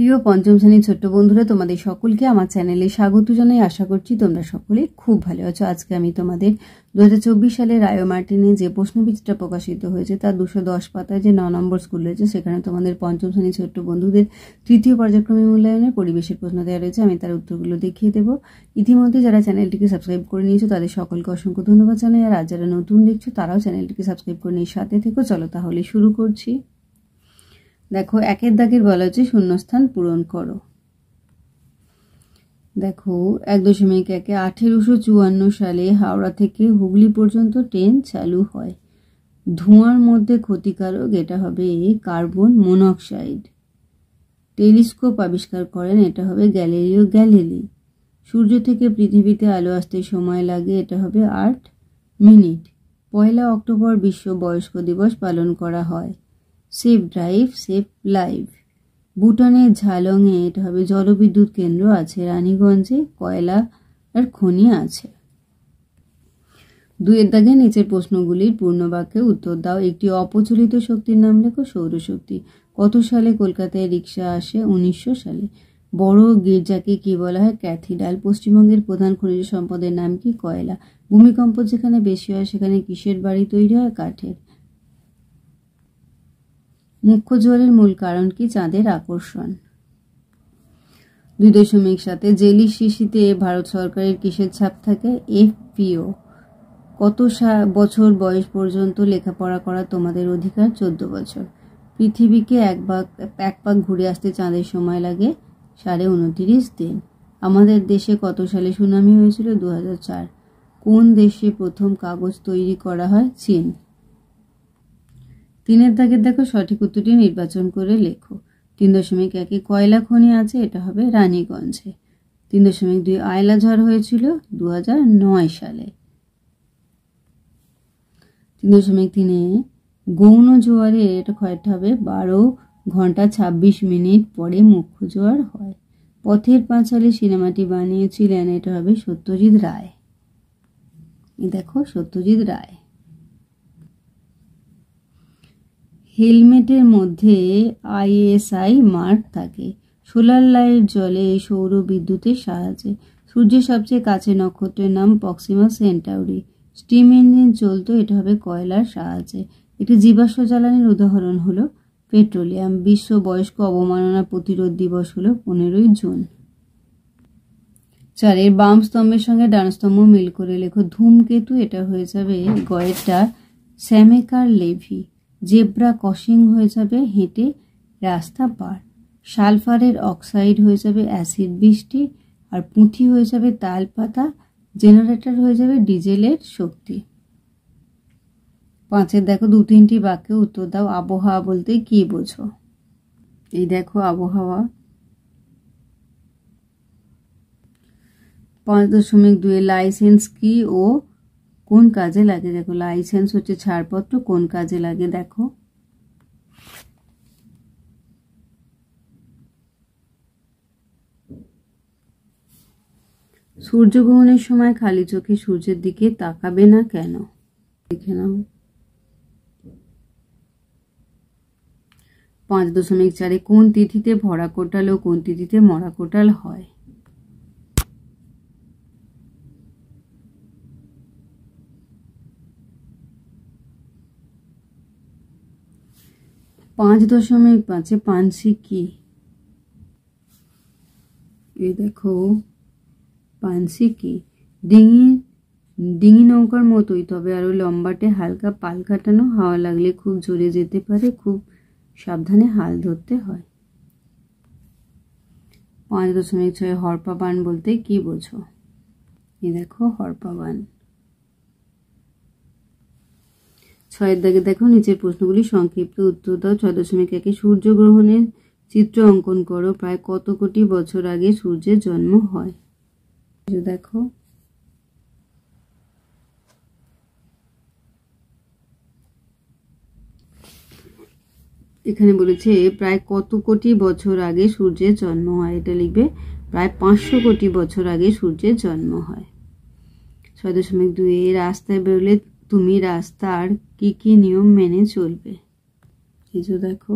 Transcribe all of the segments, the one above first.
প্রিয় পঞ্চম শ্রেণীর ছোট্ট বন্ধুরা, তোমাদের সকলকে আমার চ্যানেলে স্বাগত জানাই। আশা করছি তোমরা সকলে খুব ভালো আছো। আজকে আমি তোমাদের 2024 সালে রায়ো মার্টিনে যে প্রশ্নবিচিত্রা প্রকাশিত হয়েছে তার 210 পাতায় যে 9 নম্বর স্কুল রয়েছে সেখানে তোমাদের পঞ্চম শ্রেণীর ছোট্ট বন্ধুদের তৃতীয় পর্যায়ক্রমে মূল্যায়নের পরিবেশের প্রশ্ন দেওয়া রয়েছে। আমি তার উত্তরগুলো দেখিয়ে দেবো। ইতিমধ্যে যারা চ্যানেলটিকে সাবস্ক্রাইব করে নিয়েছো তাদের সকলকে অসংখ্য ধন্যবাদ জানাই। আর যারা নতুন দেখছো তারাও চ্যানেলটিকে সাবস্ক্রাইব করে নিয়ে সাথে থেকো। চলো তাহলে শুরু করছি। দেখো, একের দাগের বলা হচ্ছে শূন্যস্থান পূরণ করো। দেখো 1.1 1854 সালে হাওড়া থেকে হুগলি পর্যন্ত ট্রেন চালু হয়। ধোঁয়ার মধ্যে ক্ষতিকারক, এটা হবে কার্বন মনোক্সাইড। টেলিস্কোপ আবিষ্কার করেন, এটা হবে গ্যালিলিও গ্যালিলি। সূর্য থেকে পৃথিবীতে আলো আসতে সময় লাগে, এটা হবে 8 মিনিট। 1 অক্টোবর বিশ্ব বয়স্ক দিবস পালন করা হয়। Safe drive safe live. ভুটানের ঝালংয়ে, এটা হবে জলবিদ্যুৎ কেন্দ্র আছে। রানীগঞ্জে কয়লা আর খনি আছে। 2 এর দাগে নিচের প্রশ্নগুলির পূর্ণ বাক্যে উত্তর দাও। একটি অপ্রচলিত শক্তির নাম লেখো। সৌরশক্তি। কত সালে কলকাতায় রিক্সা আসে? 1900 সালে। বড় গির্জাকে কি বলা হয়? ক্যাথিড্রাল। পশ্চিমবঙ্গের প্রধান খনিজ সম্পদের নাম কি? কয়লা। ভূমিকম্প যেখানে বেশি হয় সেখানে কিসের বাড়ি তৈরি হয়? কাঠের। মুখ্য জোয়ারের মূল কারণ কি? চাঁদের আকর্ষণ। 2.7 জেলি শিশিতে ভারত সরকারের কিসের ছাপ থাকে? FPO। কত বছর বয়স পর্যন্ত লেখাপড়া করা তোমাদের অধিকার? 14 বছর। পৃথিবীকে এক পাক ঘুরে আসতে চাঁদের সময় লাগে 29.5 দিন। আমাদের দেশে কত সালে সুনামি হয়েছিল? 2004। কোন দেশে প্রথম কাগজ তৈরি করা হয়? চীন। 3 এর দাগের দেখো সঠিক উত্তরটি নির্বাচন করে লেখো। 3.1 কয়লা খনি আছে, এটা হবে রানীগঞ্জে। 3.2 আয়লা ঝড় হয়েছিল 2009 সালে। 3.3 গৌণ জোয়ারে, এটা হবে 12 ঘন্টা 26 মিনিট পরে মুখ্য জোয়ার হয়। পথের পাঁচালী সিনেমাটি বানিয়েছিলেন, এটা হবে সত্যজিৎ রায়। দেখো সত্যজিৎ রায়। হেলমেটের মধ্যে ISI মার্ক থাকে। সোলার লাইট জ্বলে সৌর বিদ্যুতের সাহায্যে। সূর্যের সবচেয়ে কাছে নক্ষত্রের নাম প্রক্সিমা সেন্টাউরি। স্টিম ইঞ্জিন চলতো, এটা হবে কয়লার সাহায্যে। একটি জীবাশ্ম জ্বালানির উদাহরণ হলো পেট্রোলিয়াম। বিশ্ব বয়স্ক অবমাননা প্রতিরোধ দিবস হলো 15 জুন। 4 এর বাম স্তম্ভের সঙ্গে ডান স্তম্ভ মিল করে লেখো। ধূমকেতু, এটা হয়ে যাবে গয়েরটা স্যামেকার লেভি। জেব্রা ক্রসিং হয়ে যাবে হেঁটে রাস্তা পার। সালফারের অক্সাইড হয়ে যাবে অ্যাসিড বৃষ্টি। আর পুঁথি হয়ে যাবে তাল পাতা। জেনারেটর হয়ে যাবে ডিজেলের শক্তি। 5 এর দেখো 2-3টি বাক্যে উত্তর দাও। আবহাওয়া বলতে কি বোঝো? এই দেখো আবহাওয়া। 5.2 লাইসেন্স কি ও কোন কাজে লাগে? দেখো লাইসেন্স হচ্ছে ছাড়পত্র, কোন কাজে লাগে দেখো। সূর্যগ্রহণের সময় খালি চোখে সূর্যের দিকে তাকাবে না কেন? দেখে নাও। 5.4 কোন তিথিতে ভরা কোটাল ও কোন তিথিতে মরা কোটাল হয়? পাঁচ 5.5 পানসি কি? এই দেখো পানসি কি? ডিঙি নৌকার মতোই, তবে আরো লম্বাটে, হালকা পাল কাটানো। হাওয়া লাগলে খুব জোরে যেতে পারে, খুব সাবধানে হাল ধরতে হয়। 5.6 হরপা বান বলতে কি বোঝো? এই দেখো হরপা বান। 6 এর দাগে দেখো নিচের প্রশ্নগুলি সংক্ষিপ্ত উত্তর দাও। 6.1 সূর্যগ্রহণের চিত্র অঙ্কন করো। প্রায় কত কোটি বছর আগে সূর্যের জন্ম হয়? দেখো এখানে বলেছে প্রায় কত কোটি বছর আগে সূর্যের জন্ম হয়। এটা লিখবে প্রায় 500 কোটি বছর আগে সূর্যের জন্ম হয়। 6.2 রাস্তায় বেরোলে তুমি রাস্তার কি কি নিয়ম মেনে চলবে? এই যে দেখো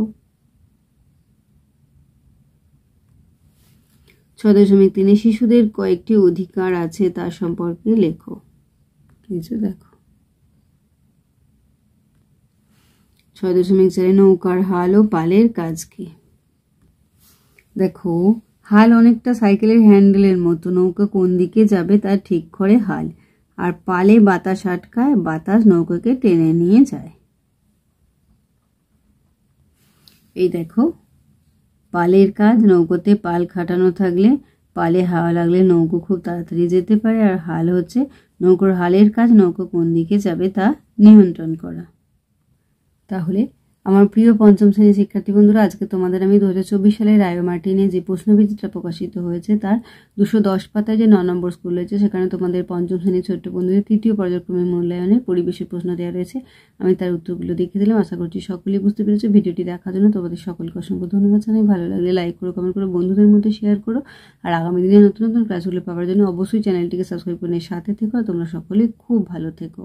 6.3 শিশুদের কয়েকটি অধিকার আছে তার সম্পর্কে লেখো। কিছু দেখো। 6.4 নৌকার হাল ও পালের কাজ কি? দেখো, হাল অনেকটা সাইকেলের হ্যান্ডেলের মতো, নৌকা কোন দিকে যাবে তা ঠিক করে হাল, আর পালে বাতাস আটকায়, বাতাস নৌকাকে টেনে নিয়ে যায়। এই দেখো, পালের কাজ, নৌকোতে পাল খাটানো থাকলে, পালে হাওয়া লাগলে নৌকো খুব তাড়াতাড়ি যেতে পারে, আর হাল হচ্ছে নৌকোর হালের কাজ, নৌকো কোন দিকে যাবে তা নিয়ন্ত্রণ করা। তাহলে আমার প্রিয় পঞ্চম শ্রেণীর শিক্ষার্থী বন্ধুরা, আজকে তোমাদের আমি 2024 সালের রায়ো মার্টিনে যে প্রশ্নবিচিত্রা প্রকাশিত হয়েছে তার 210 পাতায় যে 9 নম্বর স্কুল রয়েছে সেখানে তোমাদের পঞ্চম শ্রেণীর ছোট্ট বন্ধুদের তৃতীয় পর্যায়ক্রমে মূল্যায়নের পরিবেশের প্রশ্ন দেওয়া রয়েছে। আমি তার উত্তরগুলো দেখিয়ে দিলাম। আশা করছি সকলেই বুঝতে পেরেছো। ভিডিওটি দেখার জন্য তোমাদের সকলকে অসংখ্য ধন্যবাদ জানাই। ভালো লাগলে লাইক করো, কমেন্ট করো, বন্ধুদের মধ্যে শেয়ার করো, আর আগামী দিনে নতুন নতুন ক্লাসগুলো পাওয়ার জন্য অবশ্যই চ্যানেলটিকে সাবস্ক্রাইব করে সাথে থেকো। তোমরা সকলে খুব ভালো থেকো।